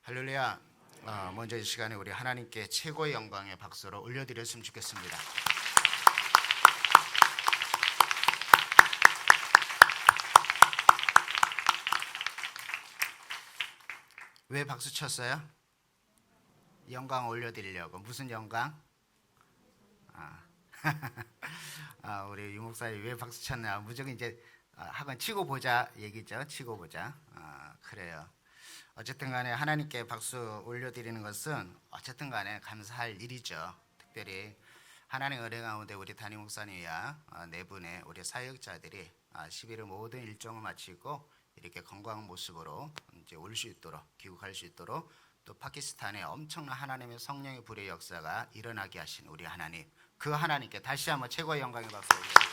할렐루야. 먼저 이 시간에 우리 하나님께 최고의 영광의 박수로 올려드렸으면 좋겠습니다. 왜 박수 쳤어요? 영광 올려드리려고. 무슨 영광? 우리 유 목사님 왜 박수 쳤나? 무조건 이제 학원 치고 보자 얘기죠. 치고 보자. 그래요. 어쨌든 간에 하나님께 박수 올려드리는 것은 어쨌든 간에 감사할 일이죠. 특별히 하나님의 은혜 가운데 우리 담임 목사님이야 네 분의 우리 사역자들이 11월 모든 일정을 마치고 이렇게 건강한 모습으로 이제 올 수 있도록, 귀국할 수 있도록, 또 파키스탄에 엄청난 하나님의 성령의 불의 역사가 일어나게 하신 우리 하나님, 그 하나님께 다시 한번 최고의 영광의 박수 올려드립니다.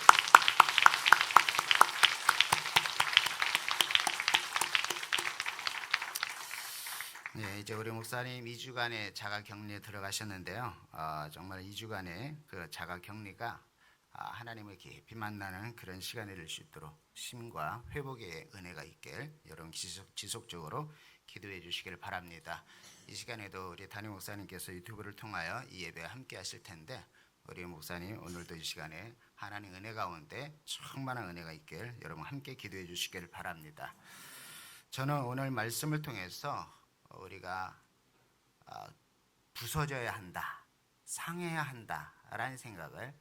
네, 이제 우리 목사님 2주간의 자가격리에 들어가셨는데요. 정말 2주간의 그 자가격리가 하나님을 깊이 만나는 그런 시간이 될 수 있도록 심과 회복의 은혜가 있길 여러분 지속적으로 기도해 주시기를 바랍니다. 이 시간에도 우리 담임 목사님께서 유튜브를 통하여 이 예배에 함께 하실 텐데, 우리 목사님 오늘도 이 시간에 하나님 은혜 가운데 충만한 은혜가 있길 여러분 함께 기도해 주시기를 바랍니다. 저는 오늘 말씀을 통해서 우리가 부서져야 한다, 상해야 한다라는 생각을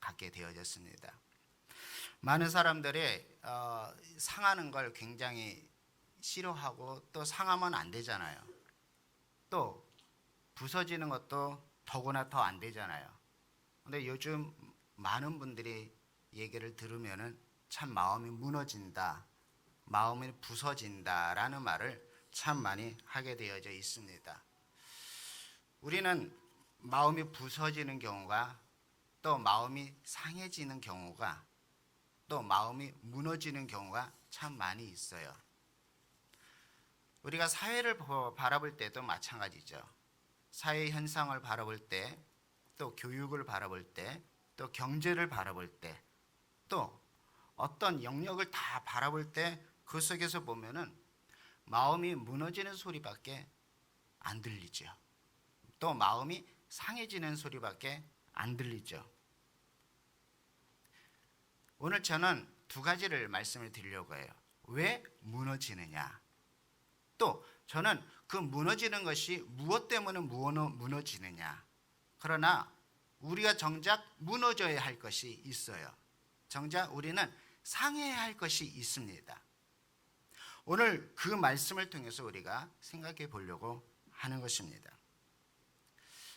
갖게 되어졌습니다. 많은 사람들이 상하는 걸 굉장히 싫어하고, 또 상하면 안 되잖아요. 또 부서지는 것도 더구나 더 안 되잖아요. 근데 요즘 많은 분들이 얘기를 들으면은 참 마음이 무너진다, 마음이 부서진다라는 말을 참 많이 하게 되어져 있습니다. 우리는 마음이 부서지는 경우가, 또 마음이 상해지는 경우가, 또 마음이 무너지는 경우가 참 많이 있어요. 우리가 사회를 바라볼 때도 마찬가지죠. 사회 현상을 바라볼 때, 또 교육을 바라볼 때, 또 경제를 바라볼 때, 또 어떤 영역을 다 바라볼 때 그 속에서 보면은 마음이 무너지는 소리밖에 안 들리죠. 또 마음이 상해지는 소리밖에 안 들리죠. 오늘 저는 두 가지를 말씀을 드리려고 해요. 왜 무너지느냐? 또 저는 그 무너지는 것이 무엇 때문에 무너지느냐? 그러나 우리가 정작 무너져야 할 것이 있어요. 정작 우리는 상해야 할 것이 있습니다. 오늘 그 말씀을 통해서 우리가 생각해 보려고 하는 것입니다.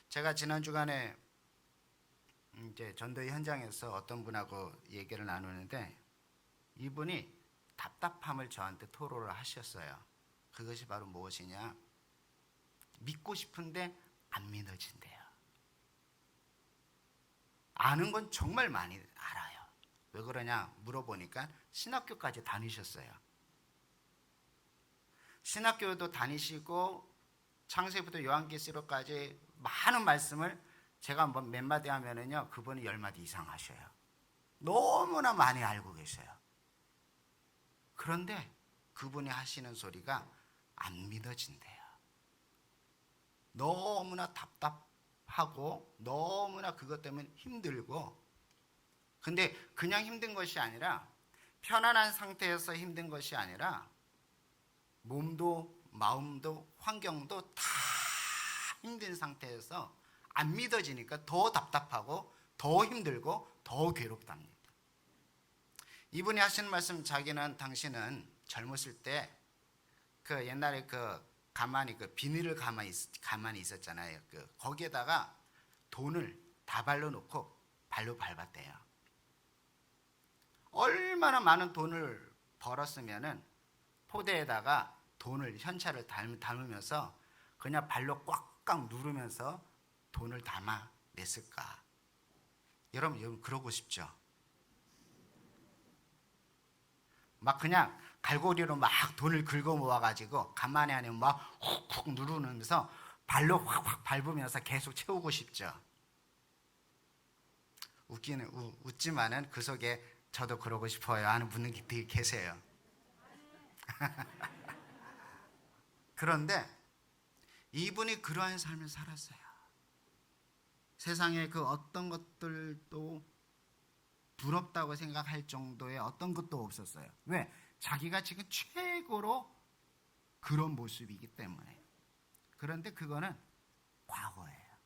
제가 지난 주간에 이제 전도 현장에서 어떤 분하고 얘기를 나누는데, 이분이 답답함을 저한테 토로를 하셨어요. 그것이 바로 무엇이냐? 믿고 싶은데 안 믿어진대요. 아는 건 정말 많이 알아요. 왜 그러냐 물어보니까 신학교까지 다니셨어요. 신학교도 다니시고 창세부터 요한계시록까지 많은 말씀을 제가 몇 마디 하면은요, 그분이 10마디 이상 하셔요. 너무나 많이 알고 계세요. 그런데 그분이 하시는 소리가 안 믿어진대요. 너무나 답답하고 너무나 그것 때문에 힘들고, 근데 그냥 힘든 것이 아니라, 편안한 상태에서 힘든 것이 아니라, 몸도 마음도 환경도 다 힘든 상태에서 안 믿어지니까 더 답답하고 더 힘들고 더 괴롭답니다. 이분이 하시는 말씀, 당신은 젊었을 때 그 옛날에 그 가만히 그 비닐을 가만히 있었잖아요. 거기에다가 돈을 다 발라놓고 발로 밟았대요. 얼마나 많은 돈을 벌었으면은 포대에다가 돈을, 현찰을 담으면서 그냥 발로 꽉꽉 누르면서 돈을 담아냈을까? 여러분 그러고 싶죠? 막 그냥 갈고리로 막 돈을 긁어 모아가지고 가만히 안에 막 훅훅 누르면서 발로 확확 밟으면서 계속 채우고 싶죠? 웃지만은 그 속에 저도 그러고 싶어요 하는 분들이 계세요. 그런데 이분이 그러한 삶을 살았어요. 세상에 그 어떤 것들도 부럽다고 생각할 정도의 어떤 것도 없었어요. 왜? 자기가 지금 최고로 그런 모습이기 때문에. 그런데 그거는 과거예요.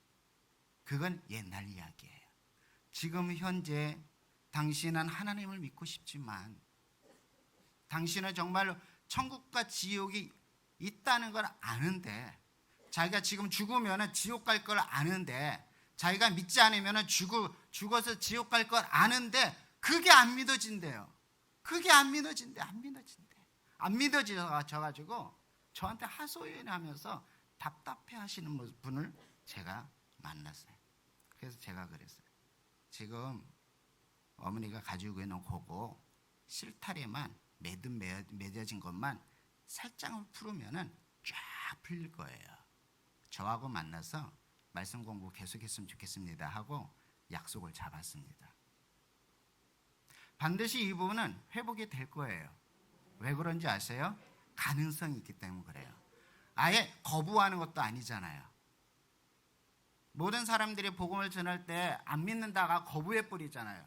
그건 옛날 이야기예요. 지금 현재 당신은 하나님을 믿고 싶지만 당신은 정말로 천국과 지옥이 있다는 걸 아는데, 자기가 지금 죽으면 지옥 갈 걸 아는데, 자기가 믿지 않으면 죽어서 지옥 갈 걸 아는데 그게 안 믿어진대요. 그게 안 믿어진대. 안 믿어져가지고 저한테 하소연하면서 답답해 하시는 분을 제가 만났어요. 그래서 제가 그랬어요. 지금 어머니가 가지고 있는 그거 실타래만 맺어진 것만 살짝만 풀으면은 쫙 풀릴 거예요. 저하고 만나서 말씀 공부 계속했으면 좋겠습니다 하고 약속을 잡았습니다. 반드시 이 부분은 회복이 될 거예요. 왜 그런지 아세요? 가능성이 있기 때문에 그래요. 아예 거부하는 것도 아니잖아요. 모든 사람들이 복음을 전할 때 안 믿는다가 거부해 버리잖아요.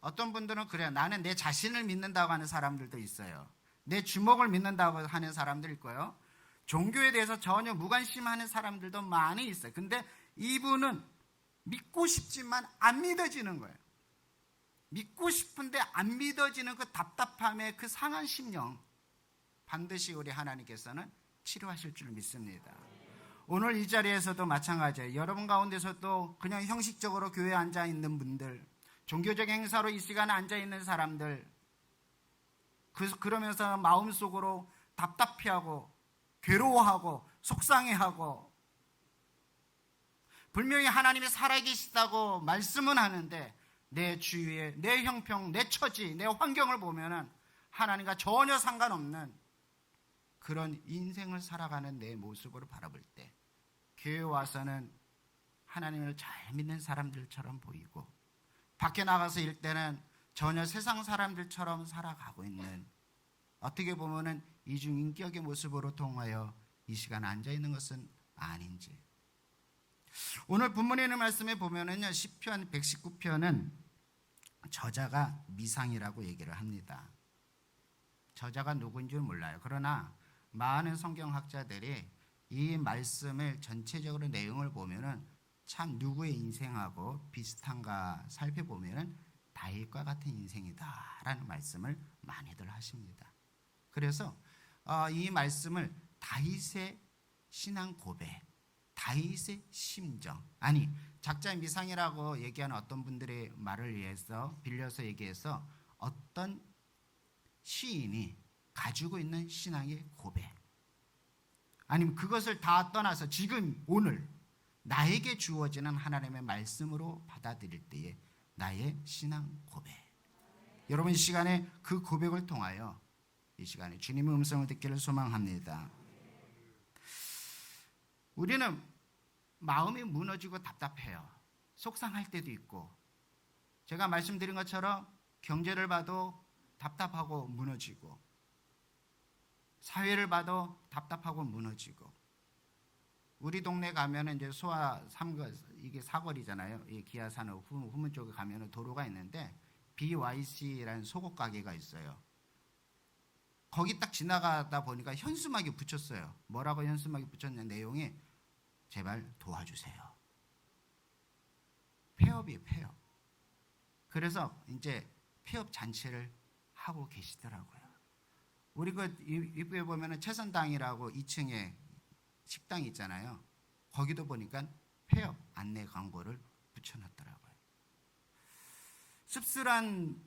어떤 분들은 그래요. 나는 내 자신을 믿는다고 하는 사람들도 있어요. 내 주먹을 믿는다고 하는 사람들 있고요. 종교에 대해서 전혀 무관심하는 사람들도 많이 있어요. 근데 이분은 믿고 싶지만 안 믿어지는 거예요. 믿고 싶은데 안 믿어지는 그 답답함의 그 상한 심령, 반드시 우리 하나님께서는 치료하실 줄 믿습니다. 오늘 이 자리에서도 마찬가지예요. 여러분 가운데서도 그냥 형식적으로 교회에 앉아 있는 분들, 종교적 행사로 이 시간에 앉아 있는 사람들, 그러면서 마음속으로 답답해하고 괴로워하고 속상해하고, 분명히 하나님이 살아계시다고 말씀은 하는데 내 주위에 내 형평, 내 처지, 내 환경을 보면은 하나님과 전혀 상관없는 그런 인생을 살아가는 내 모습으로 바라볼 때 교회 와서는 하나님을 잘 믿는 사람들처럼 보이고, 밖에 나가서 일 때는 전혀 세상 사람들처럼 살아가고 있는, 어떻게 보면은 이중인격의 모습으로 통하여 이 시간에 앉아 있는 것은 아닌지. 오늘 본문에 있는 말씀에 보면은요, 시편 119편은 저자가 미상이라고 얘기를 합니다. 저자가 누구인지 몰라요. 그러나 많은 성경학자들이 이 말씀을 전체적으로 내용을 보면은 참 누구의 인생하고 비슷한가 살펴보면은 다윗과 같은 인생이다라는 말씀을 많이들 하십니다. 그래서 이 말씀을 다윗의 신앙 고백, 다윗의 심정, 아니 작자의 미상이라고 얘기하는 어떤 분들의 말을 위해서 빌려서 얘기해서 어떤 시인이 가지고 있는 신앙의 고백, 아니면 그것을 다 떠나서 지금 오늘 나에게 주어지는 하나님의 말씀으로 받아들일 때의 나의 신앙 고백. 여러분 이 시간에 그 고백을 통하여 이 시간에 주님의 음성을 듣기를 소망합니다. 우리는 마음이 무너지고 답답해요. 속상할 때도 있고, 제가 말씀드린 것처럼 경제를 봐도 답답하고 무너지고, 사회를 봐도 답답하고 무너지고, 우리 동네 가면은 이제 소아 3거, 이게 사거리잖아요. 이 기아산업 후문 쪽에 가면은 도로가 있는데 BYC라는 속옷 가게가 있어요. 거기 딱 지나가다 보니까 현수막이 붙였어요. 뭐라고 현수막이 붙였냐 내용이 제발 도와주세요. 폐업이에요, 폐업. 그래서 이제 폐업 잔치를 하고 계시더라고요. 우리 그 입구에 보면은 최선당이라고 2층에 식당이 있잖아요. 거기도 보니까 폐업 안내 광고를 붙여놨더라고요. 씁쓸한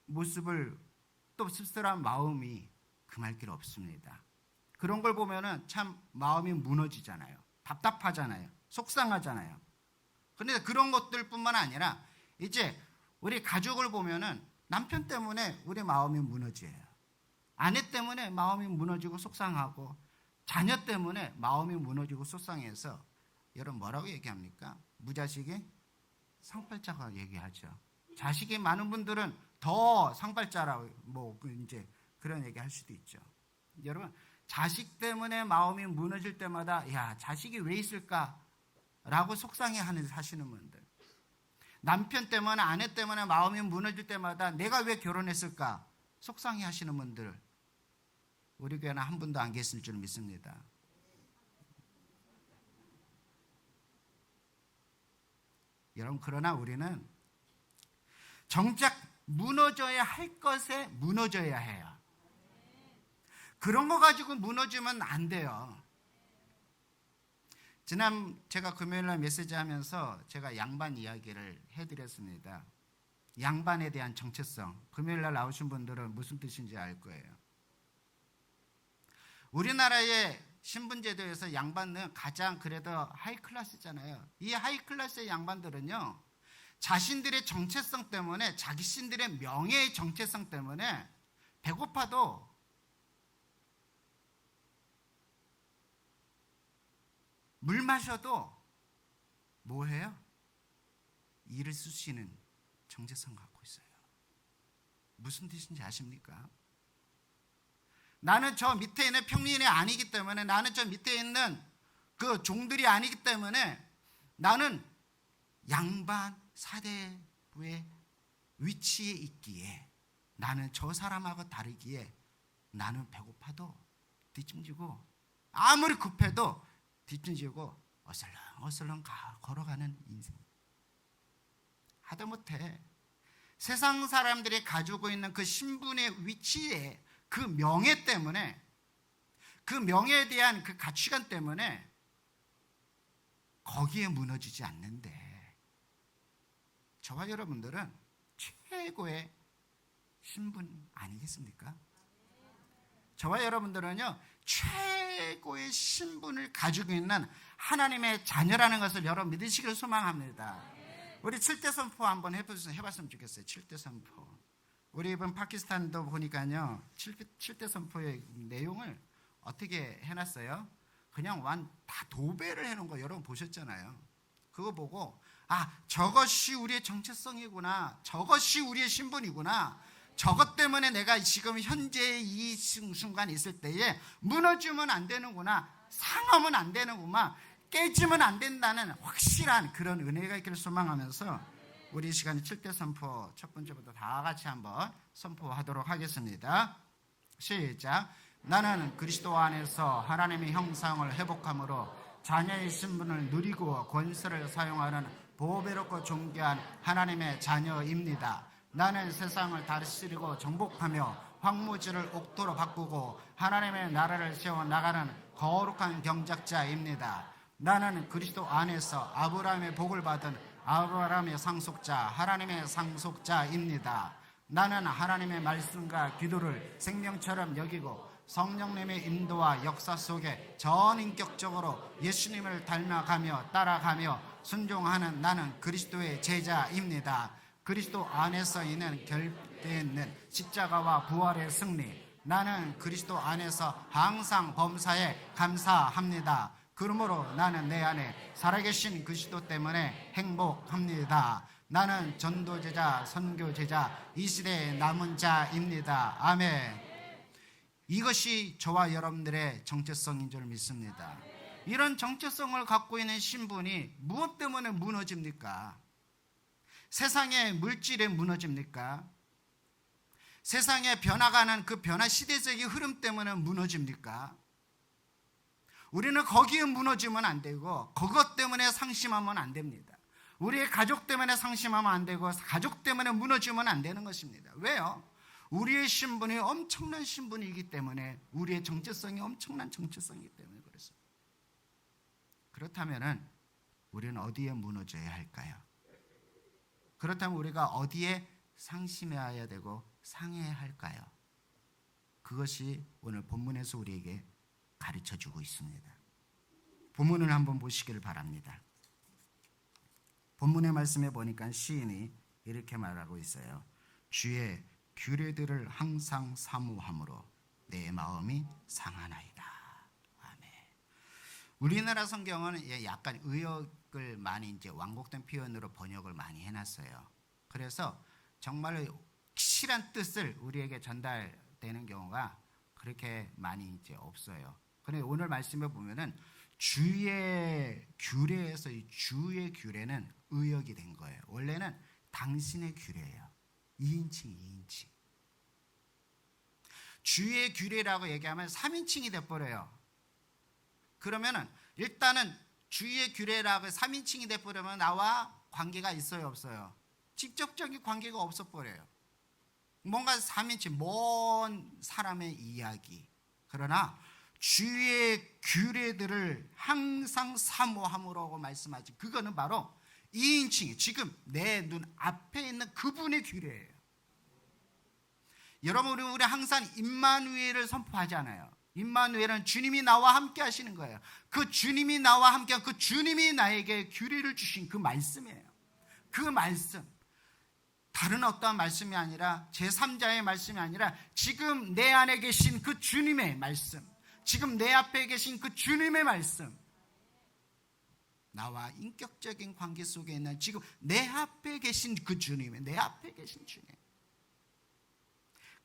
모습을, 또 씁쓸한 마음이 금할 길 없습니다. 그런 걸 보면은 참 마음이 무너지잖아요. 답답하잖아요. 속상하잖아요. 그런데 그런 것들뿐만 아니라 이제 우리 가족을 보면은 남편 때문에 우리 마음이 무너져요. 아내 때문에 마음이 무너지고 속상하고, 자녀 때문에 마음이 무너지고 속상해서 여러분 뭐라고 얘기합니까? 무자식이 상팔자가 얘기하죠. 자식이 많은 분들은 더 상팔자라고 이제 그런 얘기할 수도 있죠. 여러분 자식 때문에 마음이 무너질 때마다 야, 자식이 왜 있을까? 라고 속상해 하시는 분들. 남편 때문에 아내 때문에 마음이 무너질 때마다 내가 왜 결혼했을까? 속상해 하시는 분들. 우리 교회는 한 분도 안 계실 줄 믿습니다. 여러분, 그러나 우리는 정작 무너져야 할 것에 무너져야 해요. 그런 거 가지고 무너지면 안 돼요. 제가 금요일날 메시지 하면서 제가 양반 이야기를 해드렸습니다. 양반에 대한 정체성. 금요일날 나오신 분들은 무슨 뜻인지 알 거예요. 우리나라의 신분제도에서 양반은 가장 그래도 하이클래스잖아요. 이 하이클래스의 양반들은요, 자신들의 정체성 때문에, 자신들의 명예의 정체성 때문에 배고파도 물 마셔도 뭐해요? 이를 쑤시는 정체성 갖고 있어요. 무슨 뜻인지 아십니까? 나는 저 밑에 있는 평민이 아니기 때문에, 나는 저 밑에 있는 그 종들이 아니기 때문에, 나는 양반 사대부의 위치에 있기에, 나는 저 사람하고 다르기에 나는 배고파도 뒷짐지고, 아무리 급해도 뒷짐지고 어슬렁어슬렁 걸어가는 인생. 하다못해 세상 사람들이 가지고 있는 그 신분의 위치에, 그 명예 때문에, 그 명예에 대한 그 가치관 때문에 거기에 무너지지 않는데, 저와 여러분들은 최고의 신분 아니겠습니까? 저와 여러분들은요, 최고의 신분을 가지고 있는 하나님의 자녀라는 것을 여러분 믿으시기를 소망합니다. 우리 7대 선포 한번 해봤으면 좋겠어요. 7대 선포. 우리 이번 파키스탄도 보니까요, 7대 선포의 내용을 어떻게 해놨어요? 그냥 다 도배를 해놓은 거 여러분 보셨잖아요. 그거 보고, 저것이 우리의 정체성이구나, 저것이 우리의 신분이구나, 저것 때문에 내가 지금 현재 이 순간 있을 때에 무너지면 안 되는구나, 상하면 안 되는구나, 깨지면 안 된다는 확실한 그런 은혜가 있기를 소망하면서 우리 시간에 7대 선포 첫 번째부터 다 같이 한번 선포하도록 하겠습니다. 시작. 나는 그리스도 안에서 하나님의 형상을 회복함으로 자녀의 신분을 누리고 권세를 사용하는 보배롭고 존귀한 하나님의 자녀입니다. 나는 세상을 다스리고 정복하며 황무지를 옥토로 바꾸고 하나님의 나라를 세워나가는 거룩한 경작자입니다. 나는 그리스도 안에서 아브라함의 복을 받은 아브라함의 상속자, 하나님의 상속자입니다. 나는 하나님의 말씀과 기도를 생명처럼 여기고 성령님의 인도와 역사 속에 전인격적으로 예수님을 닮아가며 따라가며 순종하는 나는 그리스도의 제자입니다. 그리스도 안에서 있는 결대있는 십자가와 부활의 승리, 나는 그리스도 안에서 항상 범사에 감사합니다. 그러므로 나는 내 안에 살아계신 그리스도 때문에 행복합니다. 나는 전도제자, 선교제자, 이 시대의 남은 자입니다. 아멘. 이것이 저와 여러분들의 정체성인 줄 믿습니다. 이런 정체성을 갖고 있는 신분이 무엇 때문에 무너집니까? 세상의 물질에 무너집니까? 세상에 변화가는 그 변화 시대적인 흐름 때문에 무너집니까? 우리는 거기에 무너지면 안 되고, 그것 때문에 상심하면 안 됩니다. 우리의 가족 때문에 상심하면 안 되고, 가족 때문에 무너지면 안 되는 것입니다. 왜요? 우리의 신분이 엄청난 신분이기 때문에, 우리의 정체성이 엄청난 정체성이기 때문에 그렇습니다. 그렇다면 우리는 어디에 무너져야 할까요? 그렇다면 우리가 어디에 상심해야 되고 상해야 할까요? 그것이 오늘 본문에서 우리에게 가르쳐주고 있습니다. 본문을 한번 보시기를 바랍니다. 본문의 말씀에 보니까 시인이 이렇게 말하고 있어요. 주의 규례들을 항상 사모함으로 내 마음이 상하나이다. 아멘. 우리나라 성경은 약간 의역을 많이 이제 완곡된 표현으로 번역을 많이 해놨어요. 그래서 정말 확실한 뜻을 우리에게 전달되는 경우가 그렇게 많이 이제 없어요. 그런데 오늘 말씀에 보면은 주의 규례에서 이 주의 규례는 의역이 된 거예요. 원래는 당신의 규례예요. 2인칭, 2인칭. 주의 규례라고 얘기하면 3인칭이 돼버려요. 그러면은 일단은 주의 규례라고 3인칭이 돼버리면 나와 관계가 있어요, 없어요? 직접적인 관계가 없어버려요. 뭔가 3인칭, 먼 사람의 이야기. 그러나 주의 규례들을 항상 사모함으로 말씀하지. 그거는 바로 2인칭이 지금 내 눈 앞에 있는 그분의 규례예요. 여러분, 우리 항상 임마누엘을 선포하잖아요. 임마누엘은 주님이 나와 함께 하시는 거예요. 그 주님이 나와 함께, 그 주님이 나에게 규례를 주신 그 말씀이에요. 그 말씀, 다른 어떠한 말씀이 아니라 제3자의 말씀이 아니라 지금 내 안에 계신 그 주님의 말씀, 지금 내 앞에 계신 그 주님의 말씀, 나와 인격적인 관계 속에 있는 지금 내 앞에 계신 그 주님의, 내 앞에 계신 주님,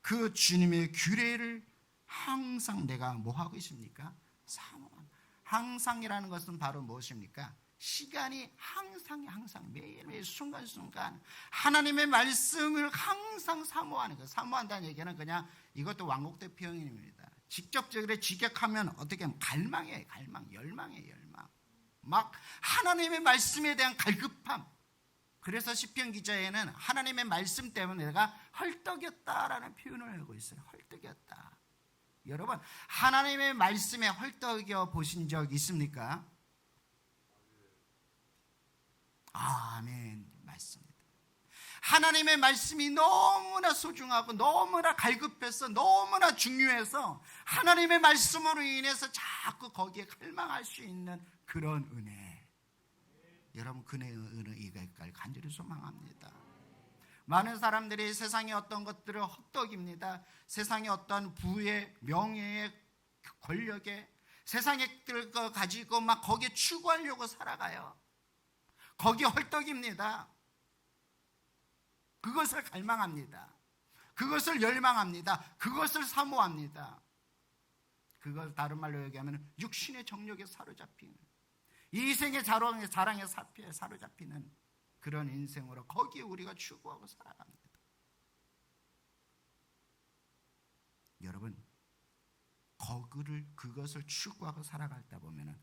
그 주님의 규례를 항상 내가 뭐 하고 있습니까? 사모합니다. 항상이라는 것은 바로 무엇입니까? 시간이 항상 매일매일 순간순간 하나님의 말씀을 항상 사모하는 것. 사모한다는 얘기는 그냥 이것도 완곡대 표현입니다. 직접적으로 직역하면 어떻게 하면 갈망이에요. 갈망, 열망이에요. 열망. 막 하나님의 말씀에 대한 갈급함. 그래서 시편 기자에는 하나님의 말씀 때문에 내가 헐떡였다라는 표현을 하고 있어요. 헐떡였다. 여러분, 하나님의 말씀에 헐떡여 보신 적 있습니까? 아멘. 맞습니다. 하나님의 말씀이 너무나 소중하고 너무나 갈급해서 너무나 중요해서 하나님의 말씀으로 인해서 자꾸 거기에 갈망할 수 있는 그런 은혜. 여러분, 그 은혜가 있길 간절히 소망합니다. 많은 사람들이 세상의 어떤 것들을 헛떡입니다. 세상의 어떤 부의, 명예의, 권력의 세상의 것을 가지고 막 거기에 추구하려고 살아가요. 거기에 헐떡입니다. 그것을 갈망합니다. 그것을 열망합니다. 그것을 사모합니다. 그걸 다른 말로 얘기하면 육신의 정욕에 사로잡히는, 이생의 자랑에 사로잡히는 그런 인생으로 거기에 우리가 추구하고 살아갑니다. 여러분, 그것을 추구하고 살아가다 보면은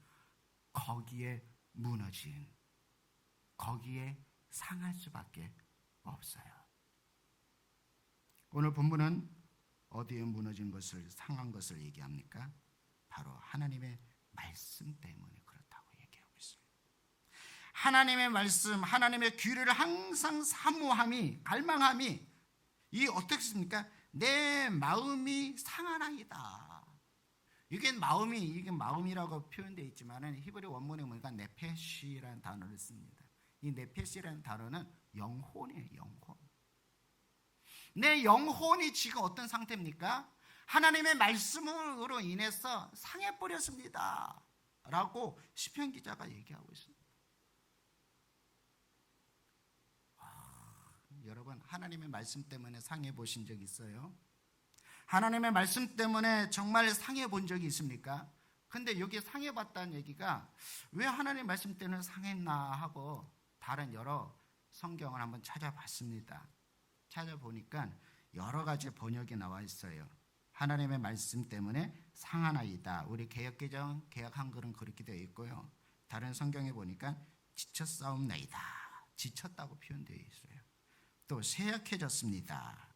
거기에 무너진, 거기에 상할 수밖에 없어요. 오늘 본문은 어디에 무너진 것을, 상한 것을 얘기합니까? 바로 하나님의 말씀 때문에 그렇다고 얘기하고 있습니다. 하나님의 말씀, 하나님의 규례를 항상 사모함이, 갈망함이, 이 어떻습니까? 내 마음이 상하나이다. 이게 마음이라고 표현되어 있지만은 히브리 원문에 보니까 네페시라는 단어를 씁니다. 이 네페시라는 단어는 영혼이에요. 영혼. 내 영혼이 지금 어떤 상태입니까? 하나님의 말씀으로 인해서 상해버렸습니다 라고 시편 기자가 얘기하고 있습니다. 여러분, 하나님의 말씀 때문에 상해 보신 적 있어요? 하나님의 말씀 때문에 정말 상해 본 적이 있습니까? 근데 여기 상해 봤다는 얘기가 왜 하나님의 말씀 때문에 상했나 하고 다른 여러 성경을 한번 찾아봤습니다. 찾아보니까 여러 가지 번역이 나와 있어요. 하나님의 말씀 때문에 상하나이다. 우리 개역개정, 개역 한글은 그렇게 되어 있고요. 다른 성경에 보니까 지쳤사옵나이다. 지쳤다고 표현되어 있어요. 또 쇠약해졌습니다.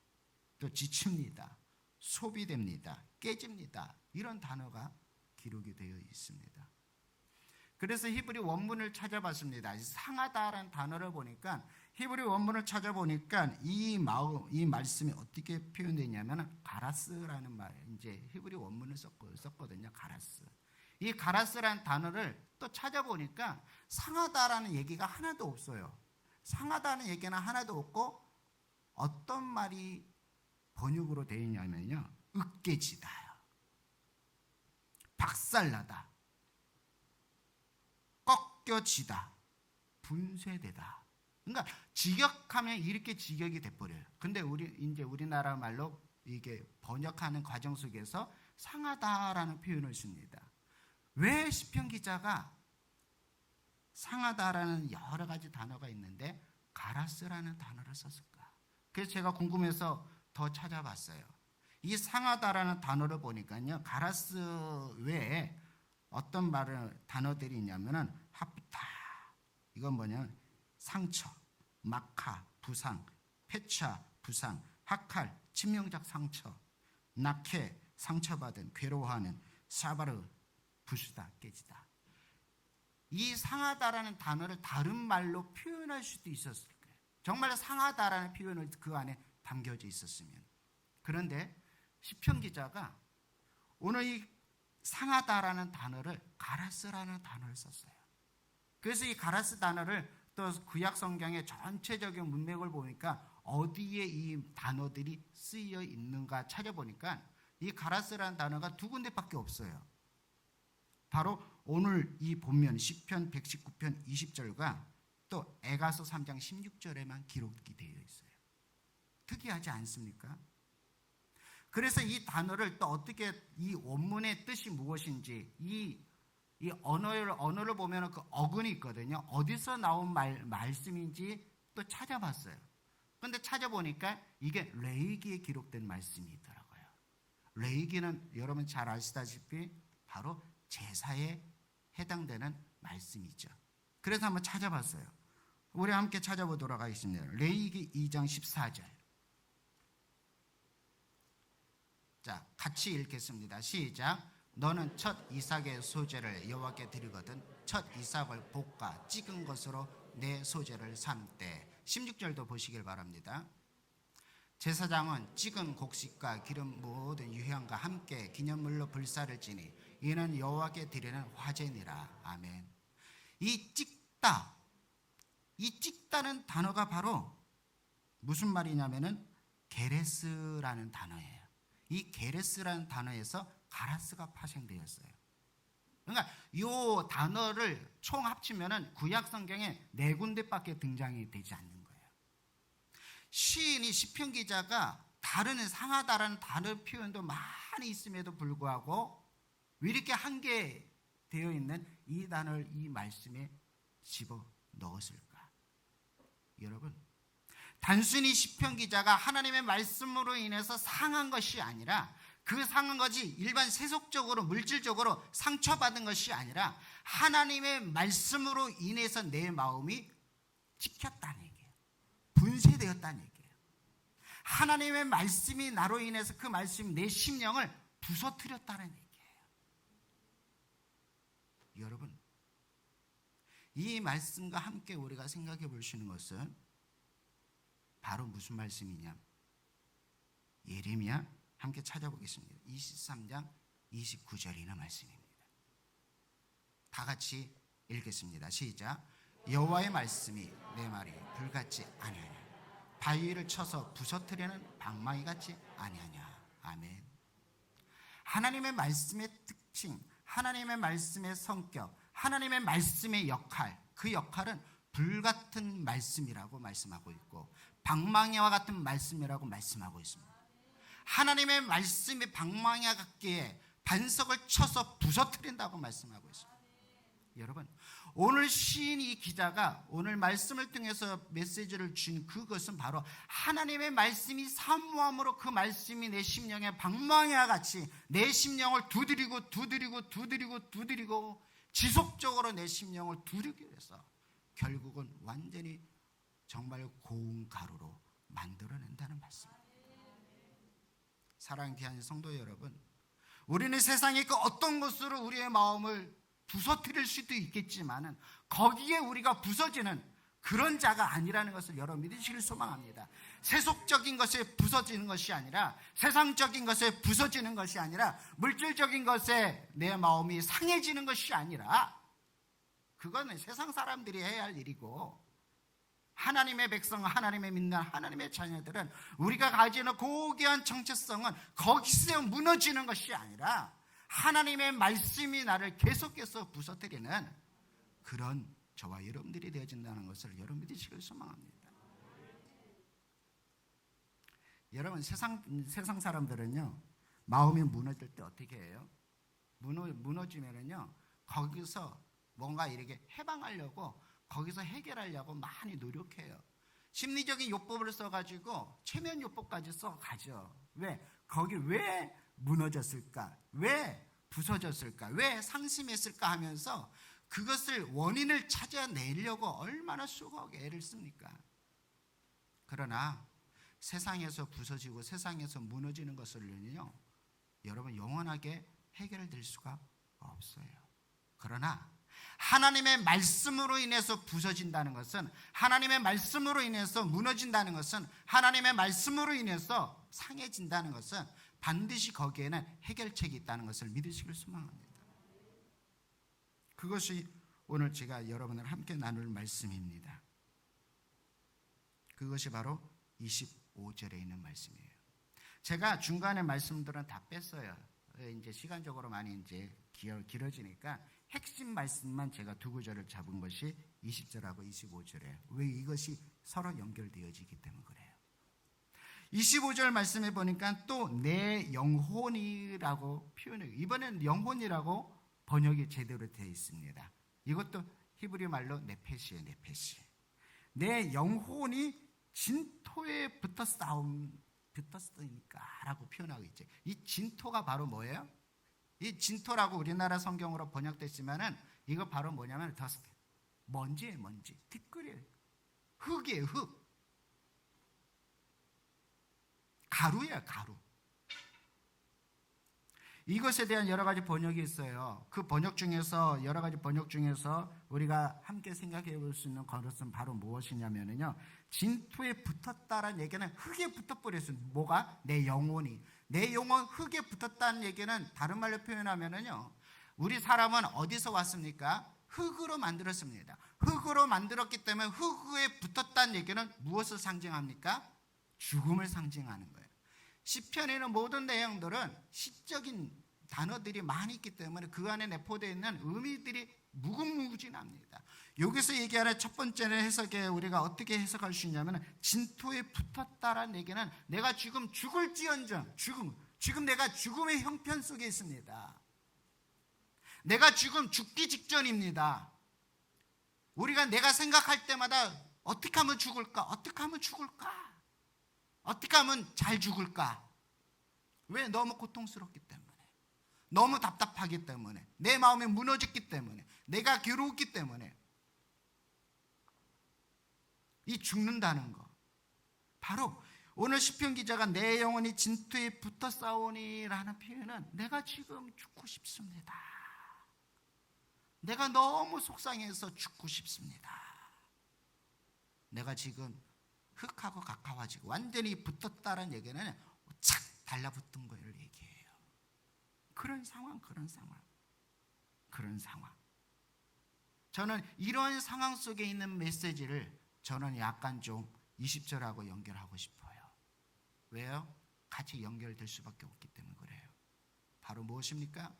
또 지칩니다. 소비됩니다. 깨집니다. 이런 단어가 기록이 되어 있습니다. 그래서 히브리 원문을 찾아봤습니다. 상하다라는 단어를 보니까 히브리 원문을 찾아보니까 이 말씀이 어떻게 표현되냐면 가라스라는 말, 이제 히브리 원문을 썼거든요. 가라스. 이 가라스라는 단어를 또 찾아보니까 상하다라는 얘기가 하나도 없어요. 상하다는 얘기는 하나도 없고 어떤 말이 번역으로 되어 있냐면요. 으깨지다요. 박살나다. 꺾여지다. 분쇄되다. 그러니까 직역하면 이렇게 직역이 돼버려요. 근데 우리나라 말로 이게 번역하는 과정 속에서 상하다라는 표현을 씁니다. 왜 시편 기자가 상하다라는 여러 가지 단어가 있는데 가라스라는 단어를 썼을까? 그래서 제가 궁금해서 더 찾아봤어요. 이 상하다라는 단어를 보니까요, 가라스 외에 어떤 단어들이 있냐면은 하프타, 이건 뭐냐면 상처, 마카, 부상, 페차, 부상, 하칼, 치명적 상처, 나케, 상처받은, 괴로워하는, 사바르, 부수다, 깨지다. 이 상하다라는 단어를 다른 말로 표현할 수도 있었을 거예요. 정말 상하다라는 표현을 그 안에 담겨져 있었으면. 그런데 시편 기자가 오늘 이 상하다라는 단어를 가라스라는 단어를 썼어요. 그래서 이 가라스 단어를 또 구약 성경의 전체적인 문맥을 보니까 어디에 이 단어들이 쓰여 있는가 찾아보니까 이 가라스라는 단어가 두 군데밖에 없어요. 바로 오늘 이 본면 시편 119편 20절과 또 에가서 3장 16절에만 기록이 되어 있어요. 특이하지 않습니까? 그래서 이 단어를 또 어떻게, 이 원문의 뜻이 무엇인지, 이 언어를 보면 그 어근이 있거든요. 어디서 나온 말씀인지 또 찾아봤어요. 그런데 찾아보니까 이게 레위기에 기록된 말씀이더라고요. 레위기는 여러분 잘 아시다시피 바로 제사에 해당되는 말씀이죠. 그래서 한번 찾아봤어요. 우리 함께 찾아보도록 하겠습니다. 레위기 2장 14절. 자, 같이 읽겠습니다. 시작. 너는 첫 이삭의 소재를 여호와께 드리거든 첫 이삭을 볶아 찍은 것으로 내 소재를 삼되. 16절도 보시길 바랍니다. 제사장은 찍은 곡식과 기름 모든 유향과 함께 기념물로 불사를 지니 이는 여호와께 드리는 화제니라. 아멘. 이 찍다는 단어가 바로 무슨 말이냐면은 게레스라는 단어예요. 이 게레스라는 단어에서 가라스가 파생되었어요. 그러니까 이 단어를 총 합치면은 구약 성경에 4군데밖에 등장이 되지 않는 거예요. 시인이 시편 기자가 다른 상하다라는 단어 표현도 많이 있음에도 불구하고 왜 이렇게 한계되어 있는 이 단어를 이 말씀에 집어 넣었을까? 여러분, 단순히 시편 기자가 하나님의 말씀으로 인해서 상한 것이 아니라, 그 상한 것이 일반 세속적으로 물질적으로 상처받은 것이 아니라 하나님의 말씀으로 인해서 내 마음이 찍혔다는 얘기예요. 분쇄되었다는 얘기예요. 하나님의 말씀이 나로 인해서 그 말씀이 내 심령을 부서뜨렸다는 얘기예요. 여러분, 이 말씀과 함께 우리가 생각해 볼 수 있는 것은 바로 무슨 말씀이냐? 예레미야 함께 찾아보겠습니다. 23장 29절이나 말씀입니다. 다 같이 읽겠습니다. 시작. 여호와의 말씀이 내 말이 불같지 아니하냐, 바위를 쳐서 부서뜨리는 방망이 같지 아니하냐. 아멘. 하나님의 말씀의 특징, 하나님의 말씀의 성격, 하나님의 말씀의 역할, 그 역할은 불같은 말씀이라고 말씀하고 있고 방망이와 같은 말씀이라고 말씀하고 있습니다. 하나님의 말씀이 방망이와 같기에 반석을 쳐서 부서뜨린다고 말씀하고 있습니다. 여러분, 오늘 시인 이 기자가 오늘 말씀을 통해서 메시지를 준 그것은 바로 하나님의 말씀이 사모함으로 그 말씀이 내 심령에 방망이와 같이 내 심령을 두드리고 지속적으로 내 심령을 두드리기 위해서 결국은 완전히 정말 고운 가루로 만들어낸다는 말씀입니다. 사랑하는 귀한 성도 여러분, 우리는 세상의 그 어떤 것으로 우리의 마음을 부서뜨릴 수도 있겠지만은 거기에 우리가 부서지는 그런 자가 아니라는 것을 여러분 믿으시길 소망합니다. 세속적인 것에 부서지는 것이 아니라, 세상적인 것에 부서지는 것이 아니라, 물질적인 것에 내 마음이 상해지는 것이 아니라, 그거는 세상 사람들이 해야 할 일이고, 하나님의 백성, 하나님의 믿는 하나님의 자녀들은 우리가 가지는 고귀한 정체성은 거기서 무너지는 것이 아니라 하나님의 말씀이 나를 계속해서 부서뜨리는 그런 저와 여러분들이 되어진다는 것을 여러분 믿으시길 소망합니다. 여러분, 세상 사람들은요, 마음이 무너질 때 어떻게 해요? 무너지면은요, 거기서 뭔가 이렇게 해방하려고, 거기서 해결하려고 많이 노력해요. 심리적인 요법을 써가지고 최면 요법까지 써가죠. 왜? 거기 왜 무너졌을까? 왜 부서졌을까? 왜 상심했을까 하면서 그것을 원인을 찾아내려고 얼마나 수고하게 애를 씁니까? 그러나 세상에서 부서지고 세상에서 무너지는 것을요, 여러분 영원하게 해결될 수가 없어요. 그러나 하나님의 말씀으로 인해서 부서진다는 것은, 하나님의 말씀으로 인해서 무너진다는 것은, 하나님의 말씀으로 인해서 상해진다는 것은 반드시 거기에는 해결책이 있다는 것을 믿으시길 소망합니다. 그것이 오늘 제가 여러분을 함께 나눌 말씀입니다. 그것이 바로 25절에 있는 말씀이에요. 제가 중간에 말씀들은 다 뺐어요. 이제 시간적으로 많이 이제 길어지니까 핵심 말씀만 제가 두 구절을 잡은 것이 20절하고 25절이에요. 왜? 이것이 서로 연결되어지기 때문에 그래요. 25절 말씀해 보니까 또 내 영혼이라고 표현해요. 이번엔 영혼이라고 번역이 제대로 되어 있습니다. 이것도 히브리 말로 네페시예요. 네페시. 내 영혼이 진토에 붙었으니까 라고 표현하고 있죠. 이 진토가 바로 뭐예요? 이 진토라고 우리나라 성경으로 번역됐지만은 이거 바로 뭐냐면 더스트, 먼지예요. 먼지, 티끌이에요. 흙이에요. 흙. 가루예요. 가루. 이것에 대한 여러 가지 번역이 있어요. 그 번역 중에서, 여러 가지 번역 중에서 우리가 함께 생각해 볼 수 있는 것은 바로 무엇이냐면요, 진토에 붙었다라는 얘기는 흙에 붙어버렸어요. 뭐가? 내 영혼이. 내 영혼 흙에 붙었다는 얘기는 다른 말로 표현하면요, 우리 사람은 어디서 왔습니까? 흙으로 만들었습니다. 흙으로 만들었기 때문에 흙에 붙었다는 얘기는 무엇을 상징합니까? 죽음을 상징하는 거예요. 시편에는 모든 내용들은 시적인 단어들이 많이 있기 때문에 그 안에 내포되어 있는 의미들이 무궁무진합니다. 여기서 얘기하는 첫 번째는 해석에 우리가 어떻게 해석할 수 있냐면, 진토에 붙었다라는 얘기는 내가 지금 죽을지언정, 지금 내가 죽음의 형편 속에 있습니다. 내가 지금 죽기 직전입니다. 내가 생각할 때마다 어떻게 하면 죽을까? 어떻게 하면 죽을까? 어떻게 하면 잘 죽을까? 왜? 너무 고통스럽기 때문에, 너무 답답하기 때문에, 내 마음이 무너졌기 때문에, 내가 괴로웠기 때문에. 이 죽는다는 거, 바로 오늘 시편 기자가 내 영혼이 진토에 붙어 싸우니라는 표현은 내가 지금 죽고 싶습니다. 내가 너무 속상해서 죽고 싶습니다. 내가 지금 흙하고 가까워지고 완전히 붙었다는 얘기는 착 달라붙은 걸 얘기해요. 그런 상황. 저는 이런 상황 속에 있는 메시지를 저는 약간 좀 20절하고 연결하고 싶어요. 왜요? 같이 연결될 수밖에 없기 때문에 그래요. 바로 무엇입니까?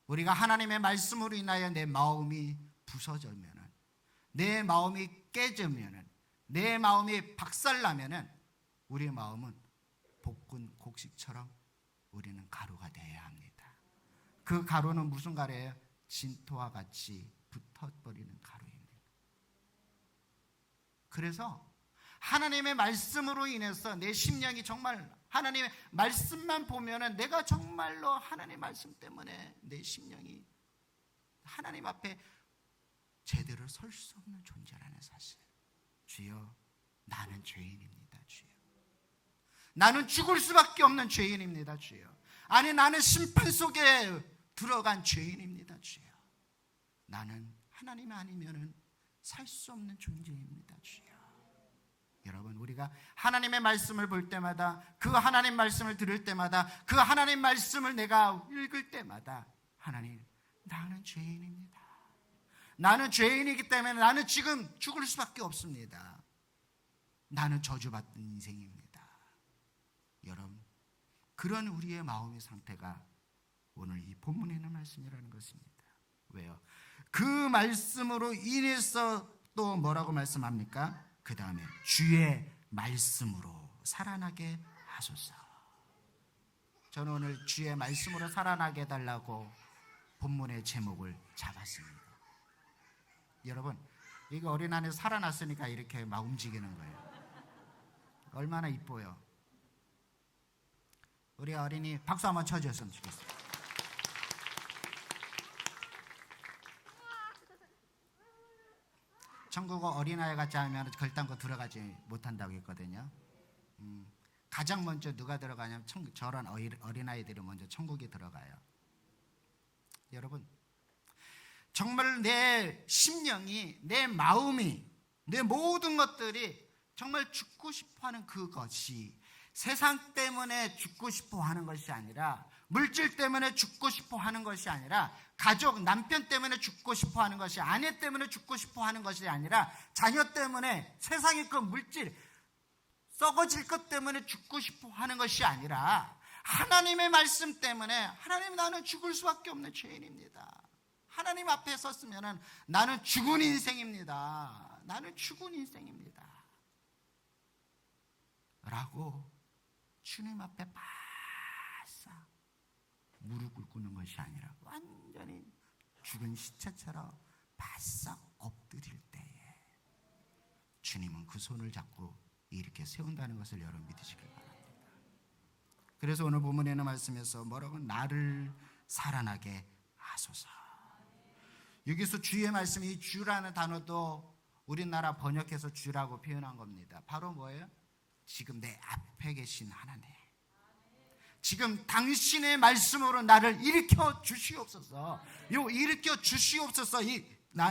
우리가 하나님의 말씀으로 인하여 내 마음이 부서지면은, 내 마음이 깨지면은, 내 마음이 박살나면은 우리의 마음은 볶은 곡식처럼 우리는 가루가 되어야 합니다. 그 가루는 무슨 가루예요? 진토와 같이 붙어버리는 가루입니다. 그래서 하나님의 말씀으로 인해서 내 심령이 정말 하나님의 말씀만 보면은 내가 정말로 하나님의 말씀 때문에 내 심령이 하나님 앞에 제대로 설 수 없는 존재라는 사실. 주여, 나는 죄인입니다. 주여, 나는 죽을 수밖에 없는 죄인입니다. 주여, 아니 나는 심판 속에 들어간 죄인입니다. 주여, 나는 하나님 아니면은 살 수 없는 존재입니다. 주여. 여러분, 우리가 하나님의 말씀을 볼 때마다, 그 하나님 말씀을 들을 때마다, 그 하나님 말씀을 내가 읽을 때마다, 하나님, 나는 죄인입니다. 나는 죄인이기 때문에 나는 지금 죽을 수밖에 없습니다. 나는 저주받은 인생입니다. 여러분, 그런 우리의 마음의 상태가 오늘 이 본문에 있는 말씀이라는 것입니다. 왜요? 그 말씀으로 인해서 또 뭐라고 말씀합니까? 그 다음에 주의 말씀으로 살아나게 하소서. 저는 오늘 주의 말씀으로 살아나게 해달라고 본문의 제목을 잡았습니다. 여러분, 이거 어린아이 살아났으니까 이렇게 막 움직이는 거예요. 얼마나 이뻐요. 우리 어린이 박수 한번 쳐주셨으면 좋겠어요. 천국은 어린아이 같지 않으면 결단코 들어가지 못한다고 했거든요. 가장 먼저 누가 들어가냐면 저런 어린아이들이 먼저 천국에 들어가요. 여러분, 정말 내 심령이, 내 마음이, 내 모든 것들이 정말 죽고 싶어하는 그것이 세상 때문에 죽고 싶어하는 것이 아니라, 물질 때문에 죽고 싶어하는 것이 아니라, 가족, 남편 때문에 죽고 싶어하는 것이, 아내 때문에 죽고 싶어하는 것이 아니라, 자녀 때문에, 세상의 그 물질 썩어질 것 때문에 죽고 싶어하는 것이 아니라, 하나님의 말씀 때문에, 하나님, 나는 죽을 수밖에 없는 죄인입니다. 하나님 앞에 섰으면 나는 죽은 인생입니다. 나는 죽은 인생입니다. 라고 주님 앞에 바싹 무릎을 꿇는 것이 아니라 완전히 죽은 시체처럼 바싹 엎드릴 때에 주님은 그 손을 잡고 이렇게 세운다는 것을 여러분 믿으시길 바랍니다. 그래서 오늘 본문에는 말씀에서 뭐라고? 나를 살아나게 하소서. 여기서 주의 말씀이, 이 주라는 단어도 우리나라 번역해서 주라고 표현한 겁니다. 바로 뭐예요? 지금 내 앞에 계신 하나님, 지금 당신의 말씀으로 나를 일으켜 주시옵소서. 요 일으켜 주시옵소서, 이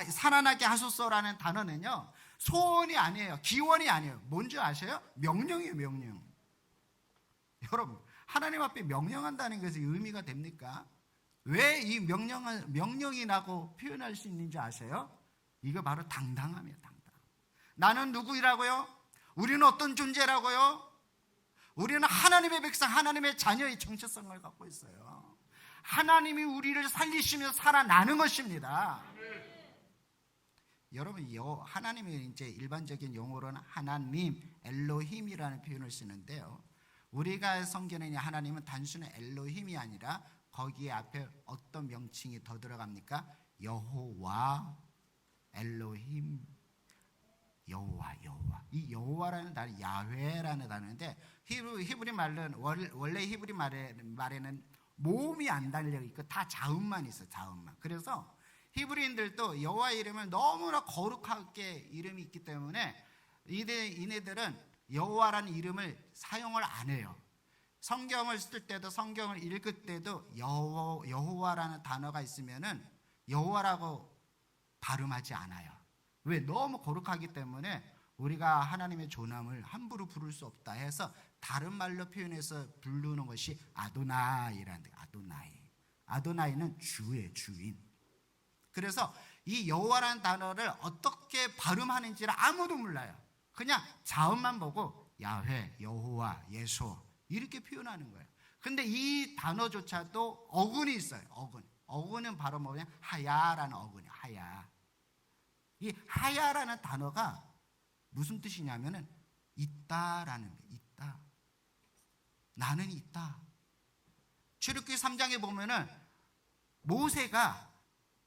살아나게 하소서라는 단어는요, 소원이 아니에요, 기원이 아니에요. 뭔지 아세요? 명령이에요, 명령. 여러분, 하나님 앞에 명령한다는 것이 의미가 됩니까? 왜 이 명령이라고 표현할 수 있는지 아세요? 이거 바로 당당함이에요, 당당. 나는 누구이라고요? 우리는 어떤 존재라고요? 우리는 하나님의 백성, 하나님의 자녀의 정체성을 갖고 있어요. 하나님이 우리를 살리시며 살아나는 것입니다. 여러분, 하나님이 이제 일반적인 용어로는 하나님, 엘로힘이라는 표현을 쓰는데요. 우리가 성경에 하나님은 단순히 엘로힘이 아니라 거기에 앞에 어떤 명칭이 더 들어갑니까? 여호와, 엘로힘, 여호와. 이 여호와라는 단어, 야훼라는 단어인데 히브리 말은 원래 히브리 말에는 모음이 안 달려 있고 다 자음만 있어, 자음만. 그래서 히브리인들도 여호와 이름을 너무나 거룩하게 이름이 있기 때문에 이네들은 여호와라는 이름을 사용을 안 해요. 성경을 쓸 때도, 성경을 읽을 때도 여호와라는 단어가 있으면은 여호와라고 발음하지 않아요. 왜? 너무 거룩하기 때문에 우리가 하나님의 존함을 함부로 부를 수 없다 해서 다른 말로 표현해서 부르는 것이 아도나이라는 데, 아도나이는 주의 주인. 그래서 이 여호와라는 단어를 어떻게 발음하는지를 아무도 몰라요. 그냥 자음만 보고 야훼, 여호와, 예수 이렇게 표현하는 거예요. 근데 이 단어조차도 어근이 있어요. 어근은 바로 뭐냐? 하야라는 어근이에요. 하야. 이 하야라는 단어가 무슨 뜻이냐면은 있다라는 거예요. 있다. 나는 있다. 출애굽기 3장에 보면은 모세가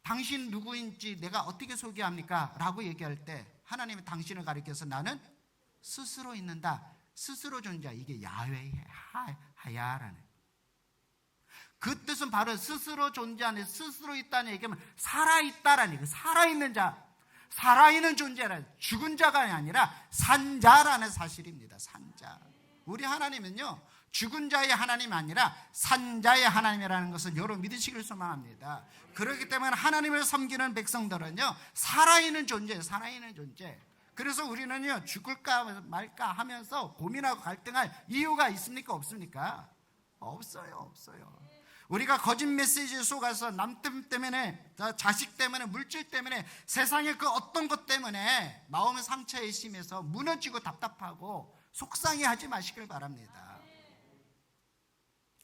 당신 누구인지 내가 어떻게 소개합니까? 라고 얘기할 때 하나님이 당신을 가리켜서 나는 스스로 있는다. 스스로 존재. 이게 야훼, 하야라는. 그 뜻은 바로 스스로 존재하는, 스스로 있다는 얘기하면 살아있다라는 얘기예요. 살아있는 자, 살아있는 존재라, 죽은 자가 아니라 산자라는 사실입니다. 산자. 우리 하나님은요, 죽은 자의 하나님이 아니라 산자의 하나님이라는 것을 여러분 믿으시길 소망합니다. 그렇기 때문에 하나님을 섬기는 백성들은요, 살아있는 존재예요. 살아있는 존재. 그래서 우리는요, 죽을까 말까 하면서 고민하고 갈등할 이유가 있습니까? 없습니까? 없어요. 우리가 거짓 메시지 속아서 남편 때문에, 자식 때문에, 물질 때문에, 세상의 그 어떤 것 때문에 마음의 상처에 심해서 무너지고 답답하고 속상해하지 마시길 바랍니다.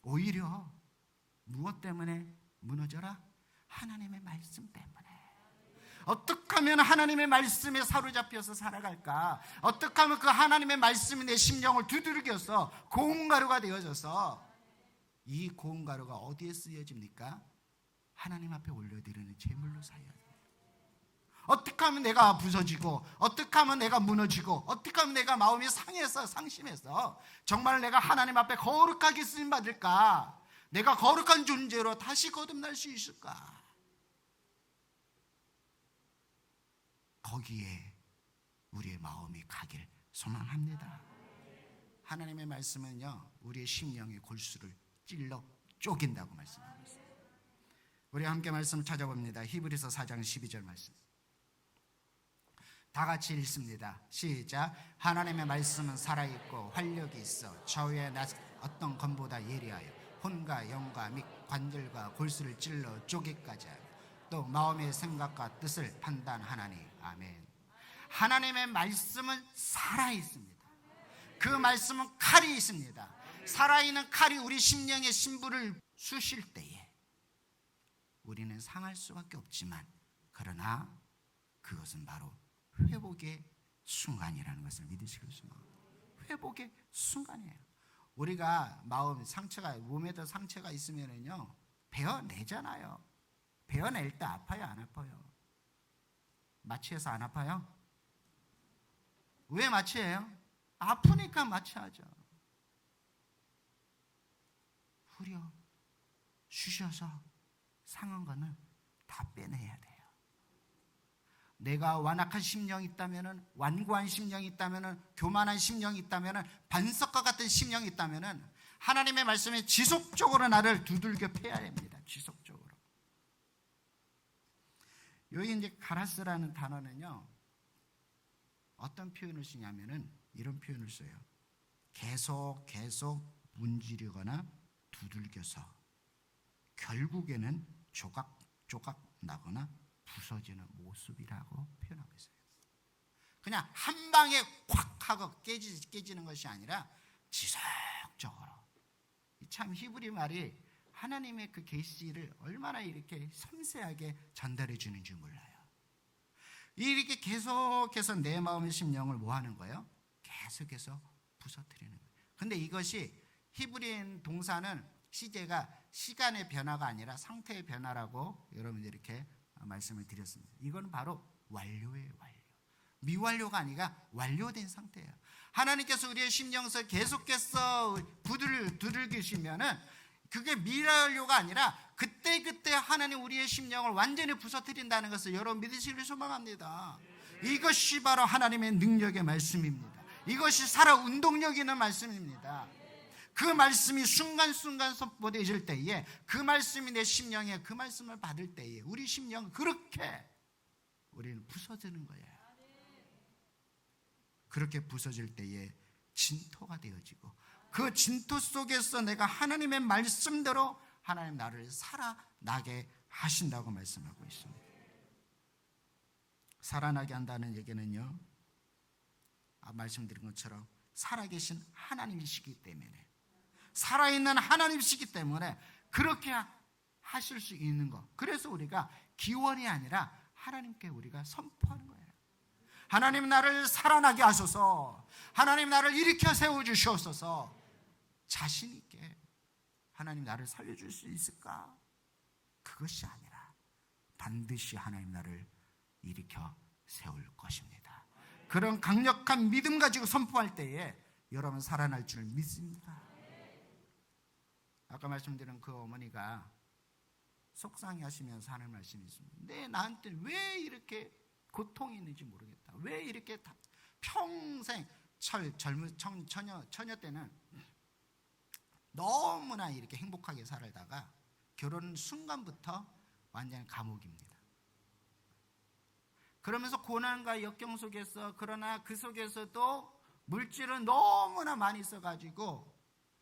오히려 무엇 때문에 무너져라? 하나님의 말씀 때문에. 어떻게 하면 하나님의 말씀에 사로잡혀서 살아갈까? 어떻게 하면 그 하나님의 말씀이 내 심령을 두들겨서 고운 가루가 되어져서 이 고운 가루가 어디에 쓰여집니까? 하나님 앞에 올려드리는 제물로 사여야 돼요. 어떻게 하면 내가 부서지고, 어떻게 하면 내가 무너지고, 어떻게 하면 내가 마음이 상해서 상심해서 정말 내가 하나님 앞에 거룩하게 쓰임 받을까, 내가 거룩한 존재로 다시 거듭날 수 있을까? 거기에 우리의 마음이 가길 소망합니다. 하나님의 말씀은요, 우리의 심령의 골수를 찔러 쪼갠다고 말씀하고 있습니다. 우리 함께 말씀 찾아봅니다. 히브리서 4장 12절 말씀. 다 같이 읽습니다. 시작. 하나님의 말씀은 살아있고 활력이 있어 저의 어떤 검보다 예리하여 혼과 영과 및 관절과 골수를 찔러 쪼개까지 하며 또 마음의 생각과 뜻을 판단하나니. 아멘. 하나님의 말씀은 살아있습니다. 그 말씀은 칼이 있습니다. 살아있는 칼이 우리 심령의 심부를 쑤실 때에 우리는 상할 수밖에 없지만, 그러나 그것은 바로 회복의 순간이라는 것을 믿으시길 소망합니다. 회복의 순간이에요. 우리가 마음 상처가, 몸에도 상처가 있으면은요, 베어내잖아요. 베어낼 때 아파요, 안 아파요? 마취해서 안 아파요? 왜 마취해요? 아프니까 마취하죠. 후려 쉬셔서 상한 거는 다 빼내야 돼요. 내가 완악한 심령이 있다면은, 완고한 심령이 있다면은, 교만한 심령이 있다면은, 반석과 같은 심령이 있다면은 하나님의 말씀에 지속적으로 나를 두들겨 패야 됩니다. 지속적으로. 여기 이제 가라스라는 단어는요, 어떤 표현을 쓰냐면은 이런 표현을 써요. 계속 문지르거나 두들겨서 결국에는 조각 나거나 부서지는 모습이라고 표현하고 있어요. 그냥 한 방에 콱 하고 깨지는 것이 아니라 지속적으로. 참 히브리 말이 하나님의 그 계시를 얼마나 이렇게 섬세하게 전달해 주는지 몰라요. 이렇게 계속해서 내 마음의 심령을 뭐 하는 거예요? 계속해서 부서뜨리는 거예요. 근데 이것이 히브리인 동사는 시제가 시간의 변화가 아니라 상태의 변화라고 여러분들 이렇게 말씀을 드렸습니다. 이건 바로 완료예요, 완료. 미완료가 아니라 완료된 상태예요. 하나님께서 우리의 심령에서 계속해서 두들기시면은 그게 미완료가 아니라 그때그때 하나님 우리의 심령을 완전히 부서뜨린다는 것을 여러분 믿으시길 소망합니다. 이것이 바로 하나님의 능력의 말씀입니다. 이것이 살아 운동력 있는 말씀입니다. 그 말씀이 순간순간 선포되어질 때에, 그 말씀이 내 심령에 그 말씀을 받을 때에 우리 심령은 그렇게 우리는 부서지는 거예요. 그렇게 부서질 때에 진토가 되어지고, 그 진토 속에서 내가 하나님의 말씀대로 하나님 나를 살아나게 하신다고 말씀하고 있습니다. 살아나게 한다는 얘기는요, 말씀드린 것처럼 살아계신 하나님이시기 때문에, 살아있는 하나님이시기 때문에 그렇게 하실 수 있는 것. 그래서 우리가 기원이 아니라 하나님께 우리가 선포하는 거예요. 하나님 나를 살아나게 하소서, 하나님 나를 일으켜 세워주시옵소서. 자신 있게 하나님 나를 살려줄 수 있을까? 그것이 아니라 반드시 하나님 나를 일으켜 세울 것입니다. 그런 강력한 믿음 가지고 선포할 때에 여러분 살아날 줄 믿습니다. 아까 말씀드린 그 어머니가 속상해하시면서 하는 말씀이 있습니다. 내 나한테 왜 이렇게 고통이 있는지 모르겠다. 왜 이렇게 평생 젊은 처녀 때는 너무나 이렇게 행복하게 살다가 결혼 순간부터 완전 감옥입니다. 그러면서 고난과 역경 속에서, 그러나 그 속에서도 물질은 너무나 많이 써가지고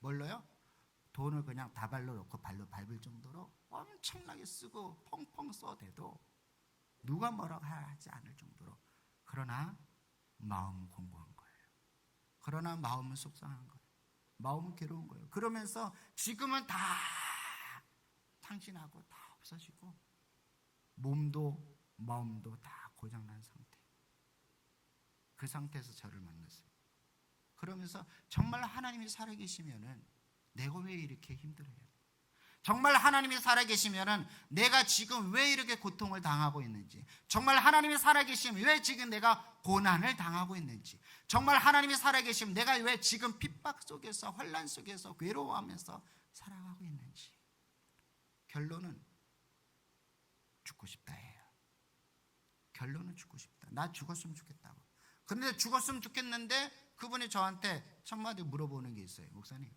뭘로요? 돈을 그냥 다발로 놓고 발로 밟을 정도로 엄청나게 쓰고 펑펑 써대도 누가 뭐라고 하지 않을 정도로, 그러나 마음은 공고한 거예요. 그러나 마음은 속상한 거예요. 마음은 괴로운 거예요. 그러면서 지금은 다 탕진하고 다 없어지고 몸도 마음도 다 고장난 상태. 그 상태에서 저를 만났어요. 그러면서 정말 하나님이 살아계시면은 내가 왜 이렇게 힘들어요? 정말 하나님이 살아계시면은 내가 지금 왜 이렇게 고통을 당하고 있는지, 정말 하나님이 살아계시면 왜 지금 내가 고난을 당하고 있는지, 정말 하나님이 살아계시면 내가 왜 지금 핍박 속에서 환난 속에서 괴로워하면서 살아가고 있는지. 결론은 죽고 싶다예요. 결론은 죽고 싶다. 나 죽었으면 좋겠다고. 그런데 죽었으면 좋겠는데 그분이 저한테 첫 마디 물어보는 게 있어요. 목사님,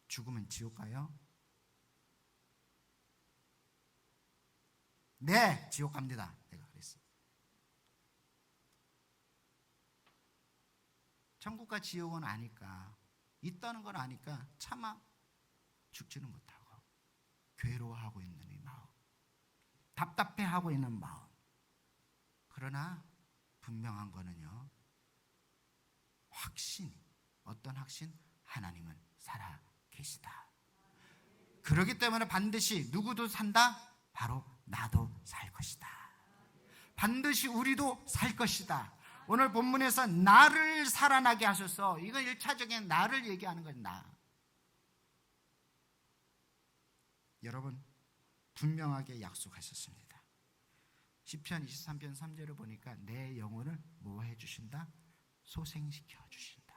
죽으면 지옥 가요? 네, 지옥 갑니다. 내가 그랬어요. 천국과 지옥은 아니까, 있다는 걸 아니까 차마 죽지는 못하고 괴로워하고 있는 이 마음, 답답해하고 있는 마음. 그러나 분명한 거는요, 확신. 어떤 확신? 하나님은 살아 계시다. 그렇기 때문에 반드시 누구도 산다? 바로 나도 살 것이다. 반드시 우리도 살 것이다. 오늘 본문에서 나를 살아나게 하셔서, 이건 1차적인 나를 얘기하는 건 나. 여러분, 분명하게 약속하셨습니다. 시편 23편 3절을 보니까 내 영혼을 뭐 해주신다? 소생시켜 주신다.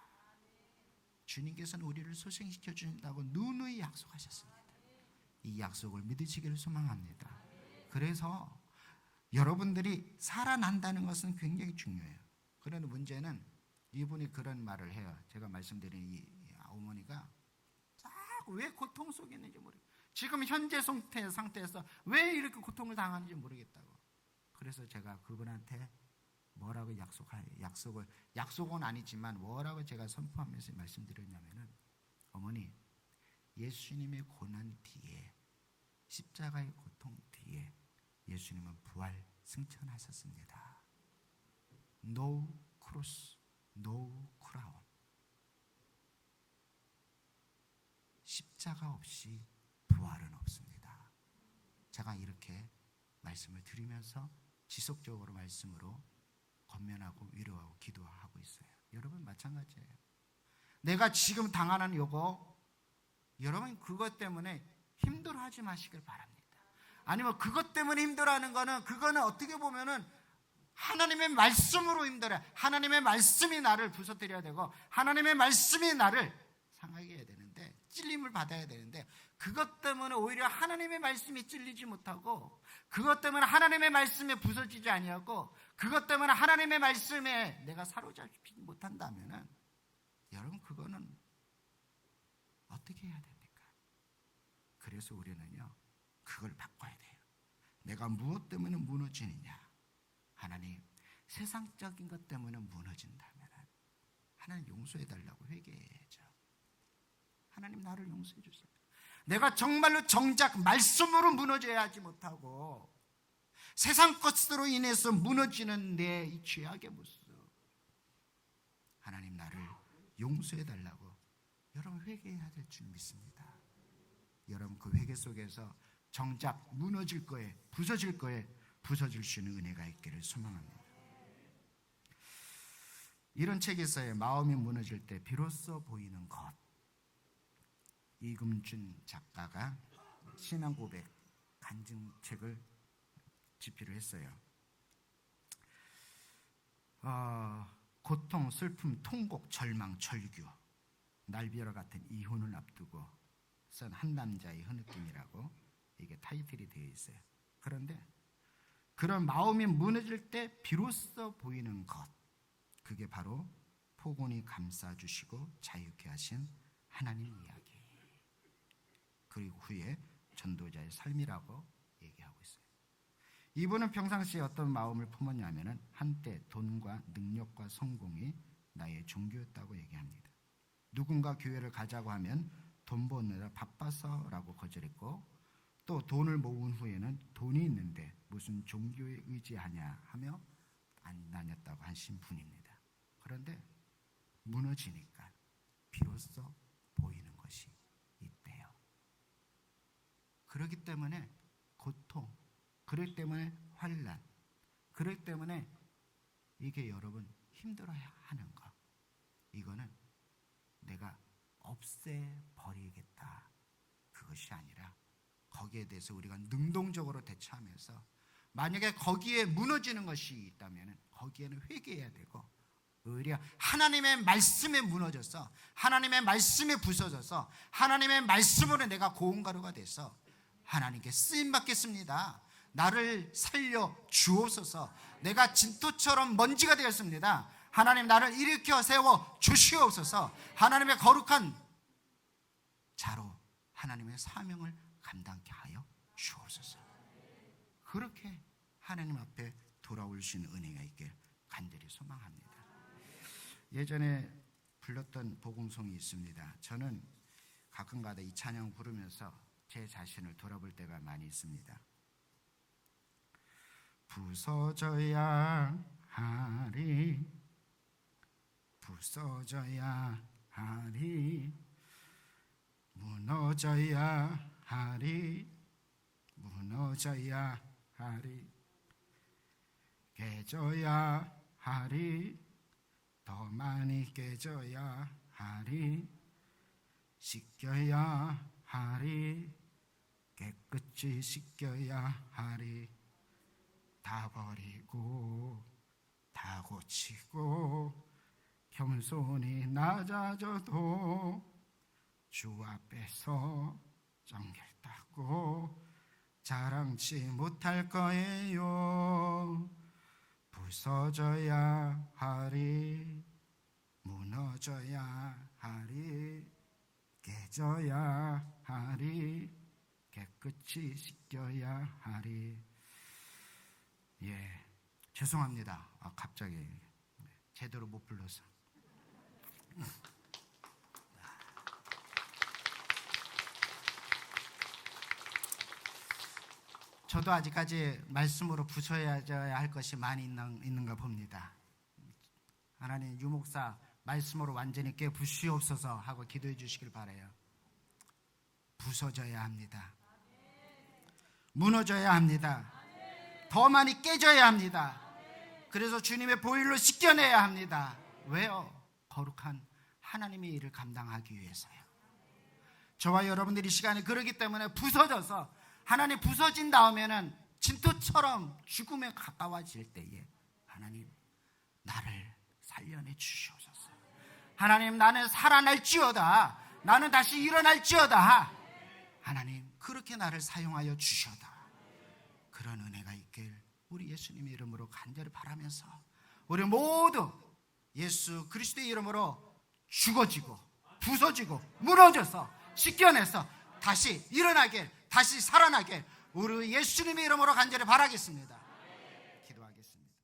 주님께서는 우리를 소생시켜 주신다고 누누이 약속하셨습니다. 이 약속을 믿으시기를 소망합니다. 그래서 여러분들이 살아난다는 것은 굉장히 중요해요. 그런데 문제는 이분이 그런 말을 해요. 제가 말씀드린 이 어머니가 자꾸 왜 고통 속에 있는지 모르겠어요. 지금 현재 상태에서 왜 이렇게 고통을 당하는지 모르겠다고. 그래서 제가 그분한테 뭐라고 약속은 아니지만 뭐라고 제가 선포하면서 말씀드렸냐면은, 어머니, 예수님의 고난 뒤에, 십자가의 고통 뒤에 예수님은 부활 승천하셨습니다. No cross, no crown. 십자가 없이 부활은 없습니다. 제가 이렇게 말씀을 드리면서 지속적으로 말씀으로 권면하고 위로하고 기도하고 있어요. 여러분 마찬가지예요. 내가 지금 당하는 요거, 여러분 그것 때문에 힘들어하지 마시길 바랍니다. 아니면 그것 때문에 힘들어하는 거는, 그거는 어떻게 보면은 하나님의 말씀으로 힘들어요. 하나님의 말씀이 나를 부서뜨려야 되고, 하나님의 말씀이 나를 상하게 해야 되는데, 찔림을 받아야 되는데, 그것 때문에 오히려 하나님의 말씀이 찔리지 못하고, 그것 때문에 하나님의 말씀에 부서지지 아니하고, 그것 때문에 하나님의 말씀에 내가 사로잡히지 못한다면은, 여러분 그거는 어떻게 해야 됩니까? 그래서 우리는요, 그걸 바꿔야 돼요. 내가 무엇 때문에 무너지느냐? 하나님, 세상적인 것 때문에 무너진다면 하나님 용서해 달라고 회개해야죠. 하나님 나를 용서해 주세요. 내가 정말로 정작 말씀으로 무너져야 하지 못하고 세상 것으로 인해서 무너지는 내 이 죄악의 모습, 하나님 나를 용서해 달라고 여러분 회개해야 될 줄 믿습니다. 여러분 그 회개 속에서 정작 무너질 거에, 부서질 거에 부서질 수 있는 은혜가 있기를 소망합니다. 이런 책이 있어요. 마음이 무너질 때 비로소 보이는 것. 이금준 작가가 신앙 고백 간증책을 집필을 했어요. 고통, 슬픔, 통곡, 절망, 절규, 날벼락 같은 이혼을 앞두고 쓴 한 남자의 흐느낌이라고 이게 타이틀이 되어 있어요. 그런데 그런 마음이 무너질 때 비로소 보이는 것, 그게 바로 폭언이 감싸주시고 자유케 하신 하나님 이야기, 그리고 후에 전도자의 삶이라고 얘기하고 있어요. 이분은 평상시에 어떤 마음을 품었냐면 한때 돈과 능력과 성공이 나의 종교였다고 얘기합니다. 누군가 교회를 가자고 하면 돈 버느라 바빠서라고 거절했고, 또 돈을 모은 후에는 돈이 있는데 무슨 종교에 의지하냐 하며 안 다녔다고 하신 분입니다. 그런데 무너지니까 비로소 보이는 것이 있대요. 그렇기 때문에 고통, 그렇기 때문에 환난, 그렇기 때문에 이게 여러분 힘들어야 하는 거, 이거는 내가 없애버리겠다, 그것이 아니라 거기에 대해서 우리가 능동적으로 대처하면서 만약에 거기에 무너지는 것이 있다면 거기에는 회개해야 되고, 오히려 하나님의 말씀에 무너져서 하나님의 말씀에 부서져서 하나님의 말씀으로 내가 고운 가루가 돼서 하나님께 쓰임 받겠습니다, 나를 살려 주옵소서, 내가 진토처럼 먼지가 되었습니다, 하나님 나를 일으켜 세워 주시옵소서, 하나님의 거룩한 자로 하나님의 사명을 감당케 하여 주옵소서. 그렇게 하나님 앞에 돌아올 수 있는 은혜가 있길 간절히 소망합니다. 예전에 불렀던 복음송이 있습니다. 저는 가끔가다 이 찬양 부르면서 제 자신을 돌아볼 때가 많이 있습니다. 부서져야 하리, 부서져야 하리, 무너져야 하리, 무너져야 하리, 깨져야 하리, 더 많이 깨져야 하리, 씻겨야 하리, 깨끗이 씻겨야 하리, 다 버리고 다 고치고 겸손히 낮아져도 주 앞에서 정결 닦고 자랑치 못할 거예요. 부서져야 하리, 무너져야 하리, 깨져야 하리, 깨끗이 씻겨야 하리. 예, 죄송합니다. 갑자기 제대로 못 불러서. 저도 아직까지 말씀으로 부서져야 할 것이 많이 있는가 봅니다. 하나님, 유목사 말씀으로 완전히 깨부시옵소서 하고 기도해 주시길 바라요. 부서져야 합니다. 무너져야 합니다. 더 많이 깨져야 합니다. 그래서 주님의 보혈로 씻겨내야 합니다. 왜요? 거룩한 하나님의 일을 감당하기 위해서요. 저와 여러분들이 시간이 그러기 때문에 부서져서, 하나님 부서진 다음에는 진토처럼 죽음에 가까워질 때에 하나님 나를 살려내 주시옵소서. 하나님 나는 살아날지어다, 나는 다시 일어날지어다. 하나님 그렇게 나를 사용하여 주셔다. 그런 은혜가 있길 우리 예수님의 이름으로 간절히 바라면서, 우리 모두 예수 그리스도의 이름으로 죽어지고 부서지고 무너져서 씻겨내서 다시 일어나길, 다시 살아나길 우리 예수님의 이름으로 간절히 바라겠습니다. 기도하겠습니다.